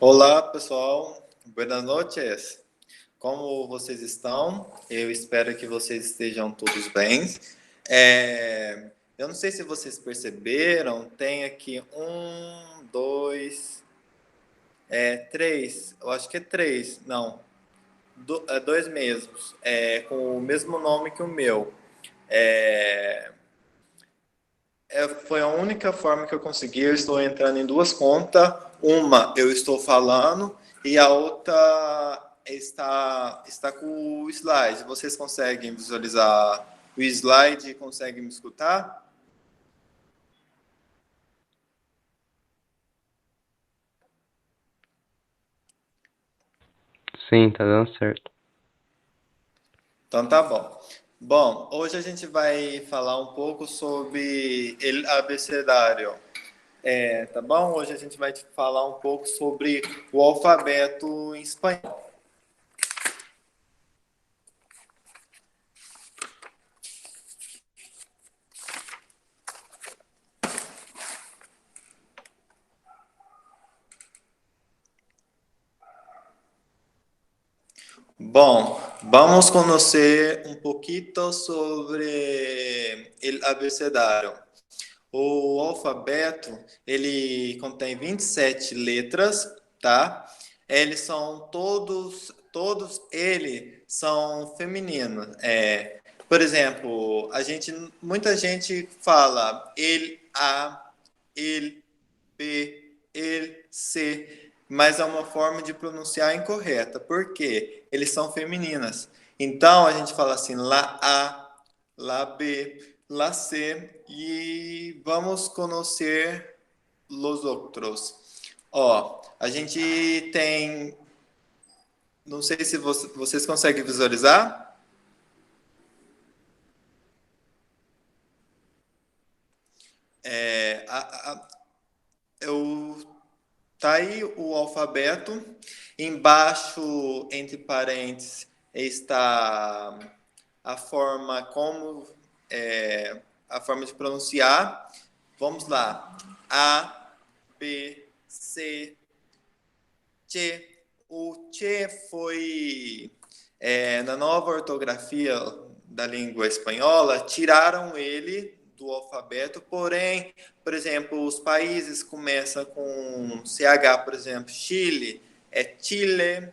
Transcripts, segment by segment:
Olá, pessoal. Buenas noches. Como vocês estão? Eu espero que vocês estejam todos bem. Eu não sei se vocês perceberam, tem aqui três. Eu acho que é três. Não, dois mesmos, com o mesmo nome que o meu. É, Foi a única forma que eu consegui. Eu estou entrando em duas contas. Uma eu estou falando e a outra está com o slide. Vocês conseguem visualizar o slide e conseguem me escutar? Sim, tá dando certo. Então tá bom. Bom, hoje a gente vai falar um pouco sobre o abecedário. Tá bom? Hoje a gente vai falar um pouco sobre o alfabeto em espanhol. Bom, vamos conhecer um pouquinho sobre o abecedário. O alfabeto, ele contém 27 letras, tá? Eles são todos eles são femininos. Por exemplo, muita gente fala ele, a, ele, B, ele, C, mas é uma forma de pronunciar incorreta, porque eles são femininas. Então a gente fala assim, lá A, lá B, lá C, e vamos conhecer os outros. Ó, a gente tem, não sei se vocês conseguem visualizar. É, a, a, eu Tá aí o alfabeto. Embaixo, entre parênteses, está a forma a forma de pronunciar. Vamos lá. A, B, C, Tchê. O Tchê foi na nova ortografia da língua espanhola, tiraram ele do alfabeto, porém, por exemplo, os países começam com CH, por exemplo, Chile é Chile,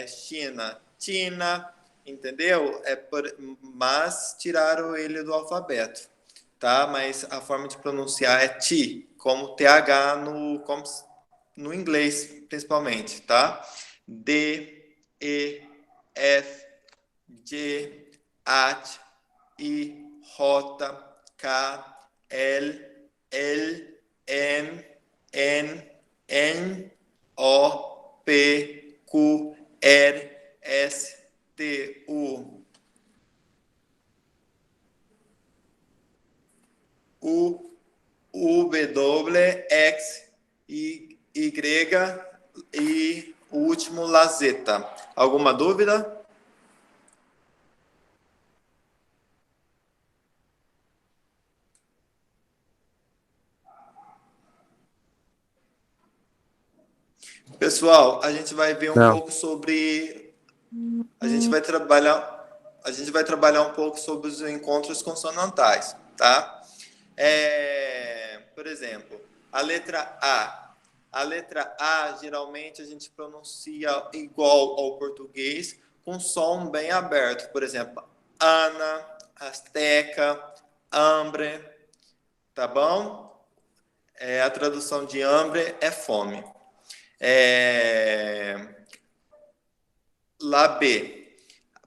China, China, entendeu? Mas tiraram ele do alfabeto, tá? Mas a forma de pronunciar é ti, como TH no inglês, principalmente, tá? D, E, F, G, H, I, J, K, L, L, M, N, N, O, P, Q, R, S, T, U, W, X, Y e o último Lazeta. Alguma dúvida? Pessoal, a gente vai ver um Não. pouco sobre. A gente vai trabalhar. A gente vai trabalhar um pouco sobre os encontros consonantais, tá? Por exemplo, a letra A. A letra A, geralmente, a gente pronuncia igual ao português, com som bem aberto. Por exemplo, Ana, Azteca, Hambre, tá bom? A tradução de hambre é fome. Lá B,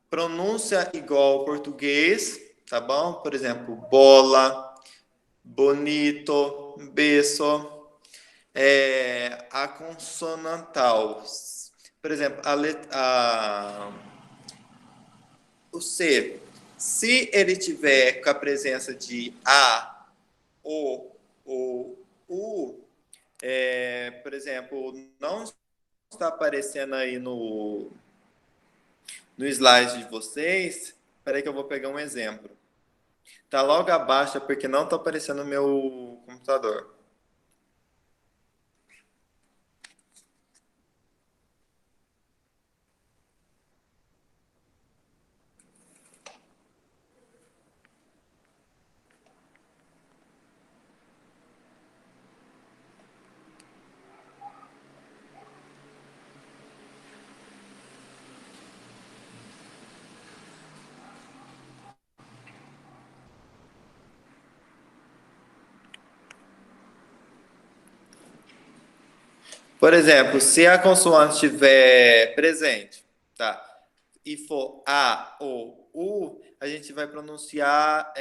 pronúncia igual ao português, tá bom? Por exemplo, bola, bonito, beso. A consonantal, por exemplo, o C, se ele tiver com a presença de A, O ou U, por exemplo, não está aparecendo aí no slide de vocês. Espera aí que eu vou pegar um exemplo. Tá logo abaixo, porque não está aparecendo no meu computador. Por exemplo, se a consoante estiver presente, tá? E for A ou U, a gente vai pronunciar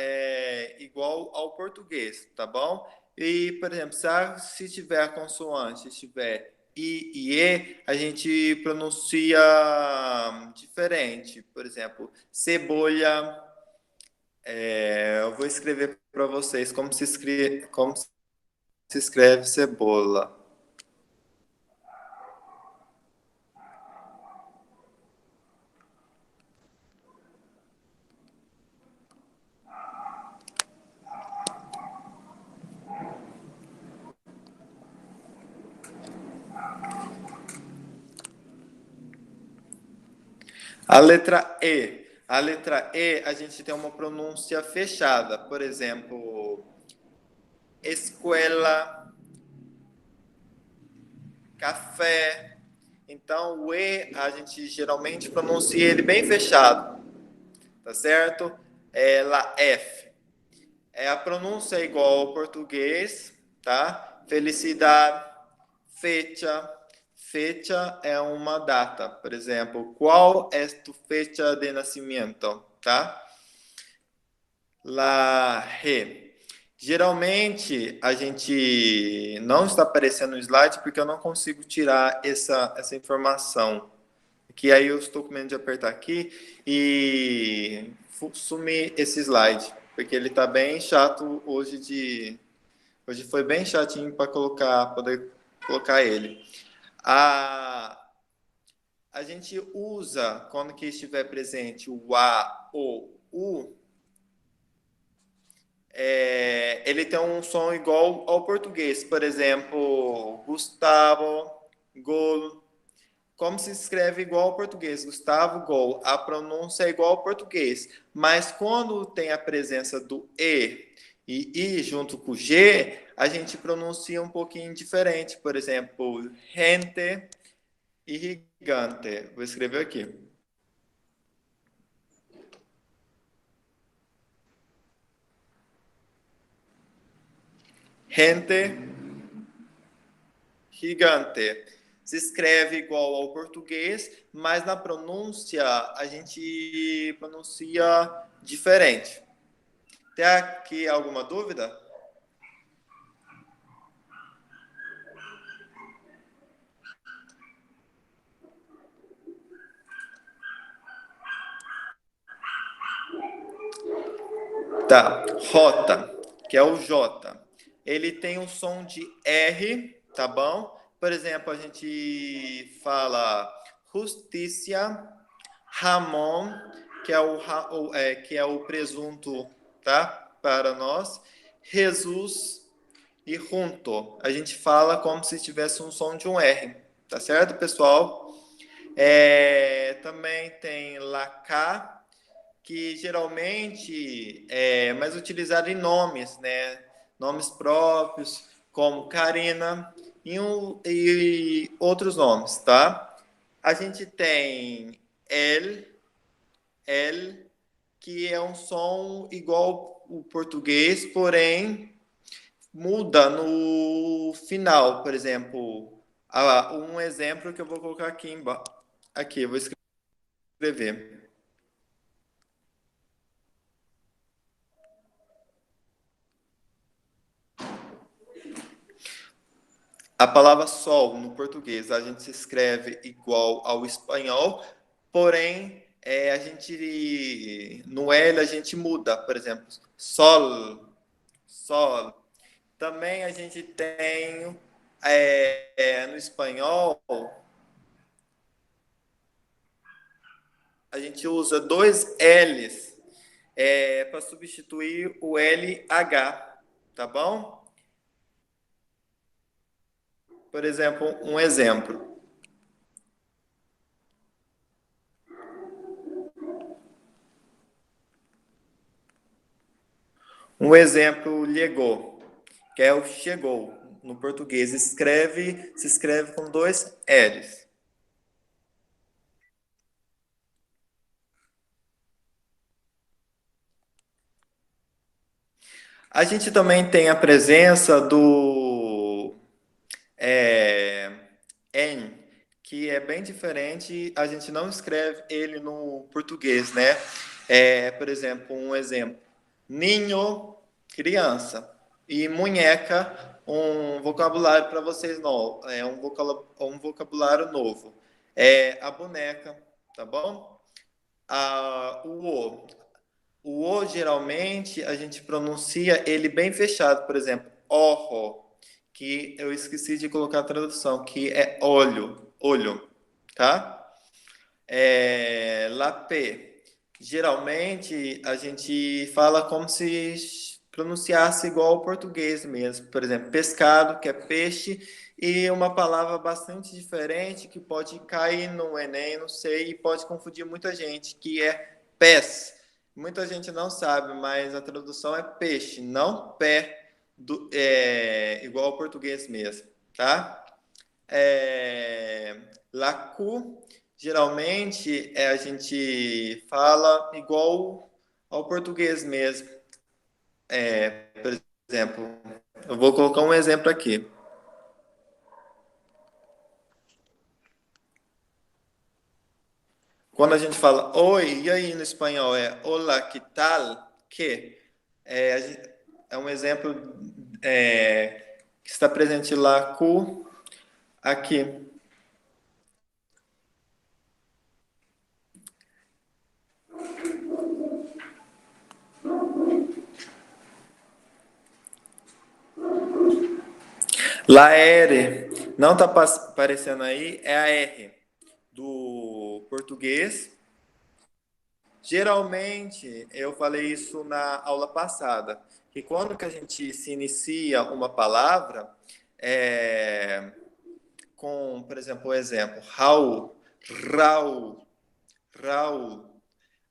igual ao português, tá bom? E, por exemplo, se tiver a consoante, estiver I e E, a gente pronuncia diferente. Por exemplo, cebolha. Eu vou escrever para vocês como se escreve cebola. A letra E. A letra E, a gente tem uma pronúncia fechada. Por exemplo, escola, café. Então, o E, a gente geralmente pronuncia ele bem fechado, tá certo? La F. A pronúncia é igual ao português, tá? Felicidade, fecha. Fecha é uma data. Por exemplo, qual é tu fecha de nascimento, tá? La Re. Geralmente a gente não está aparecendo no slide porque eu não consigo tirar essa informação. Que aí eu estou com medo de apertar aqui e sumir esse slide, porque ele está bem chato hoje foi bem chatinho para poder colocar ele. A gente usa quando que estiver presente o A ou U, ele tem um som igual ao português. Por exemplo, Gustavo, Gol. Como se escreve igual ao português? Gustavo, Gol. A pronúncia é igual ao português. Mas quando tem a presença do e I junto com o G, a gente pronuncia um pouquinho diferente. Por exemplo, gente e gigante. Vou escrever aqui. Gente gigante. Se escreve igual ao português, mas na pronúncia a gente pronuncia diferente. Tem aqui alguma dúvida? Tá. Rota, que é o J. Ele tem um som de R, tá bom? Por exemplo, a gente fala justiça, Ramon, que é o presunto, tá? Para nós. Jesus e junto. A gente fala como se tivesse um som de um R, tá certo, pessoal? Também tem lacá, que geralmente é mais utilizado em nomes, né? Nomes próprios, como Karina e outros nomes, tá? A gente tem el, que é um som igual o português, porém muda no final, por exemplo. Um exemplo que eu vou colocar aqui embaixo. Aqui, eu vou escrever. A palavra sol no português a gente se escreve igual ao espanhol, porém a gente no L a gente muda, por exemplo, sol, sol. Também a gente tem no espanhol a gente usa dois L's para substituir o LH, tá bom? Por exemplo, um exemplo. Um exemplo, chegou, que é o chegou. No português se escreve com dois L's. A gente também tem a presença do bem diferente, a gente não escreve ele no português, né? Por exemplo, um exemplo. Ninho, criança. E munheca, um vocabulário para vocês novo. Um vocabulário novo. A boneca, tá bom? O O. O O, geralmente, a gente pronuncia ele bem fechado. Por exemplo, orro, que eu esqueci de colocar a tradução, que é olho, olho, tá? Lapé. Geralmente, a gente fala como se pronunciasse igual ao português mesmo. Por exemplo, pescado, que é peixe, e uma palavra bastante diferente que pode cair no Enem, não sei, e pode confundir muita gente, que é pés. Muita gente não sabe, mas a tradução é peixe, não pé, igual ao português mesmo, tá? Lacu, geralmente a gente fala igual ao português mesmo. Por exemplo, eu vou colocar um exemplo aqui. Quando a gente fala oi, e aí no espanhol é hola, que tal? Que? É um exemplo que está presente lá, cu, aqui. La R, não está aparecendo aí, é a R do português. Geralmente, eu falei isso na aula passada, que quando que a gente se inicia uma palavra, é, com, por exemplo, o exemplo, Raul, Raul, Raul,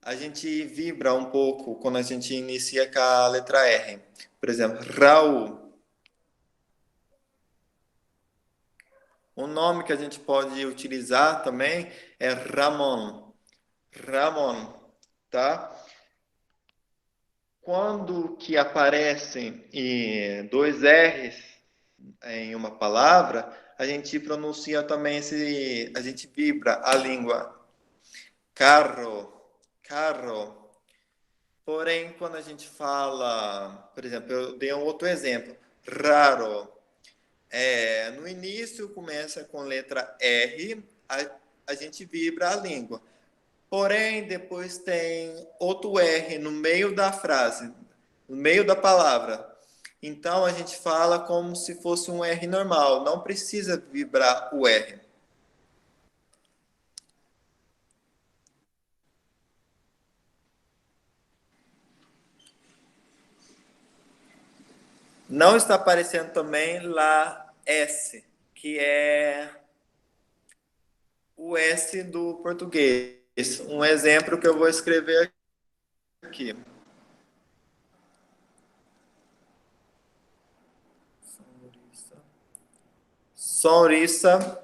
a gente vibra um pouco quando a gente inicia com a letra R. Por exemplo, Raul. Um nome que a gente pode utilizar também é Ramon. Ramon, tá? Quando que aparecem dois R's em uma palavra, a gente pronuncia também a gente vibra a língua. Carro, carro. Porém, quando a gente fala, por exemplo, eu dei um outro exemplo, raro. No início começa com letra R, a gente vibra a língua. Porém, depois tem outro R no meio da frase, no meio da palavra. Então, a gente fala como se fosse um R normal, não precisa vibrar o R. Não está aparecendo também lá S, que é o S do português. Um exemplo que eu vou escrever aqui. Sonrisa.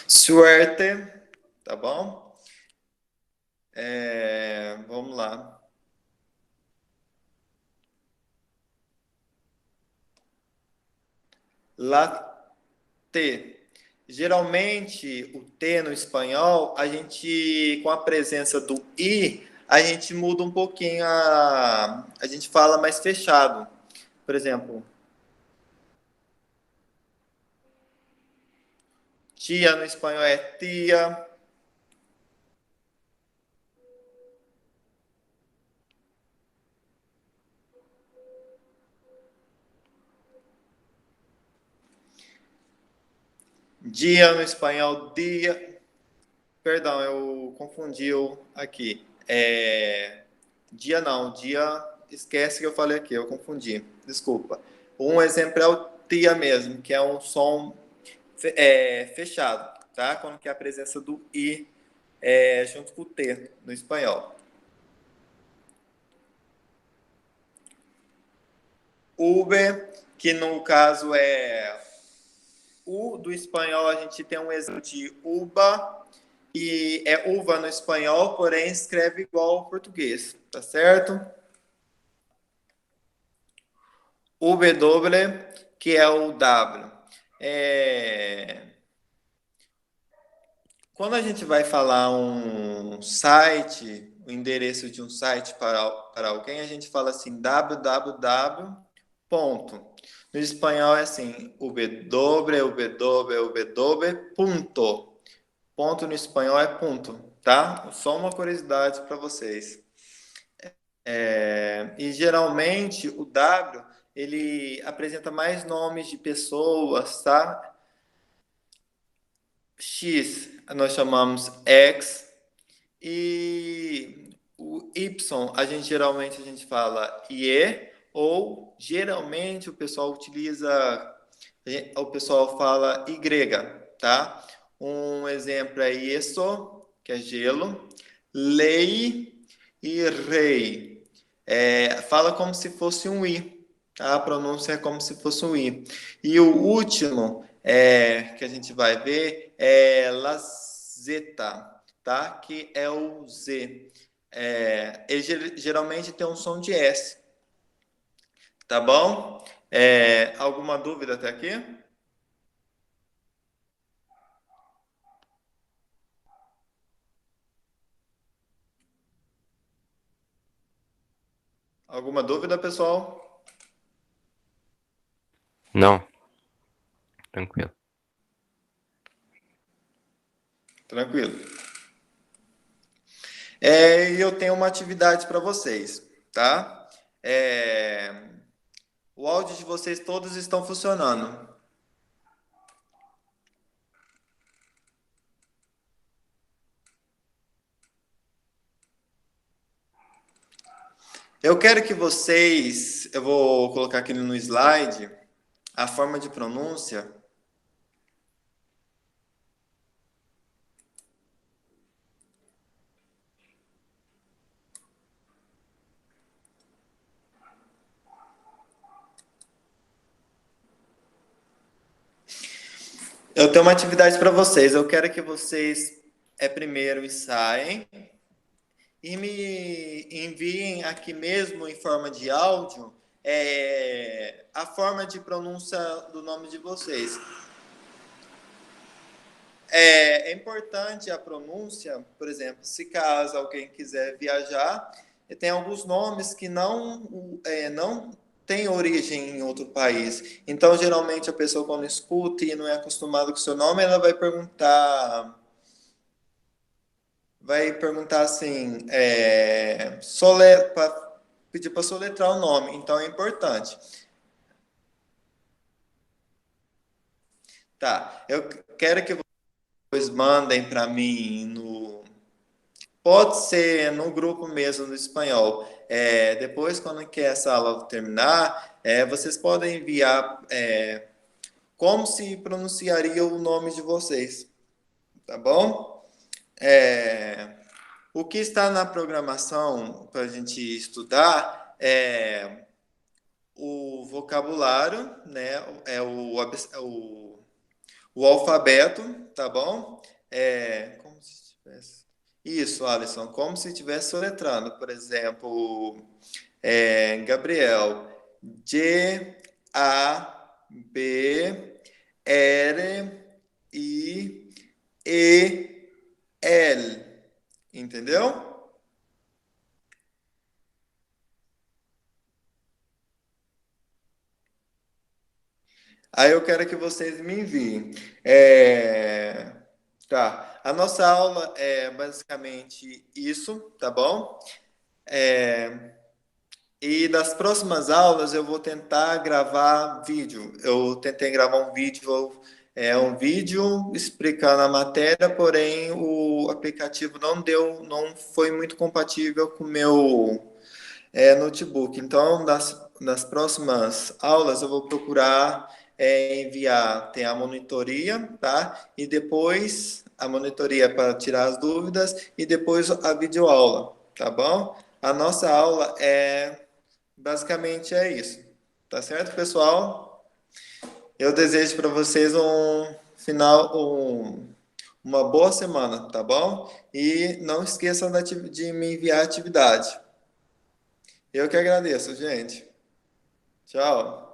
Suerte, tá bom? Vamos lá. Latte. Geralmente, o T no espanhol, a gente, com a presença do I, a gente muda um pouquinho a gente fala mais fechado. Por exemplo, tia no espanhol é tia, dia no espanhol dia. Perdão, eu confundi aqui. Dia não, dia. Esquece que eu falei aqui, eu confundi. Desculpa. Um exemplo é o tia mesmo, que é um som fechado, tá? Quando que é a presença do i junto com o t no espanhol. Uber, que no caso é U do espanhol, a gente tem um exemplo de uva, e é uva no espanhol, porém escreve igual ao português, tá certo? W, que é o W. É... Quando a gente vai falar um site, o endereço de um site para alguém, a gente fala assim, www. Ponto. No espanhol é assim, www. Ponto. Ponto no espanhol é ponto, tá? Só uma curiosidade para vocês. E geralmente o W ele apresenta mais nomes de pessoas, tá? X nós chamamos X e o Y geralmente a gente fala IE ou geralmente o pessoal fala Y, tá? Um exemplo é isso, que é gelo, lei e rei. Fala como se fosse um I, tá? A pronúncia é como se fosse um I. E o último que a gente vai ver é lazeta, tá? Que é o Z. Ele geralmente tem um som de S, tá bom? Alguma dúvida até aqui? Alguma dúvida, pessoal? Não. Tranquilo. Tranquilo. E eu tenho uma atividade para vocês, tá? O áudio de vocês todos estão funcionando. Eu quero que vocês, eu vou colocar aqui no slide a forma de pronúncia. Eu tenho uma atividade para vocês. Eu quero que vocês primeiro ensaiem e me enviem aqui mesmo em forma de áudio a forma de pronúncia do nome de vocês. É importante a pronúncia, por exemplo, se caso alguém quiser viajar, tem alguns nomes que não tem origem em outro país. Então, geralmente, a pessoa quando escuta e não é acostumada com o seu nome, ela vai perguntar assim, pedir para soletrar o nome. Então, é importante. Tá, eu quero que vocês mandem para mim Pode ser no grupo mesmo do espanhol. Depois, quando que essa aula terminar, vocês podem enviar como se pronunciaria o nome de vocês, tá bom? O que está na programação para a gente estudar é o vocabulário, né? O alfabeto, tá bom? Como se tivesse. Isso, Alisson, como se estivesse soletrando. Por exemplo, Gabriel, Gabriel. Entendeu? Aí eu quero que vocês me enviem. Tá. A nossa aula é basicamente isso, tá bom? E das próximas aulas eu vou tentar gravar vídeo. Eu tentei gravar um vídeo explicando a matéria, porém o aplicativo não foi muito compatível com o meu notebook. Então, nas próximas aulas eu vou procurar enviar, tem a monitoria, tá? E depois a monitoria para tirar as dúvidas e depois a videoaula, tá bom? A nossa aula basicamente é isso. Tá certo, pessoal? Eu desejo para vocês uma boa semana, tá bom? E não esqueçam de me enviar atividade. Eu que agradeço, gente. Tchau.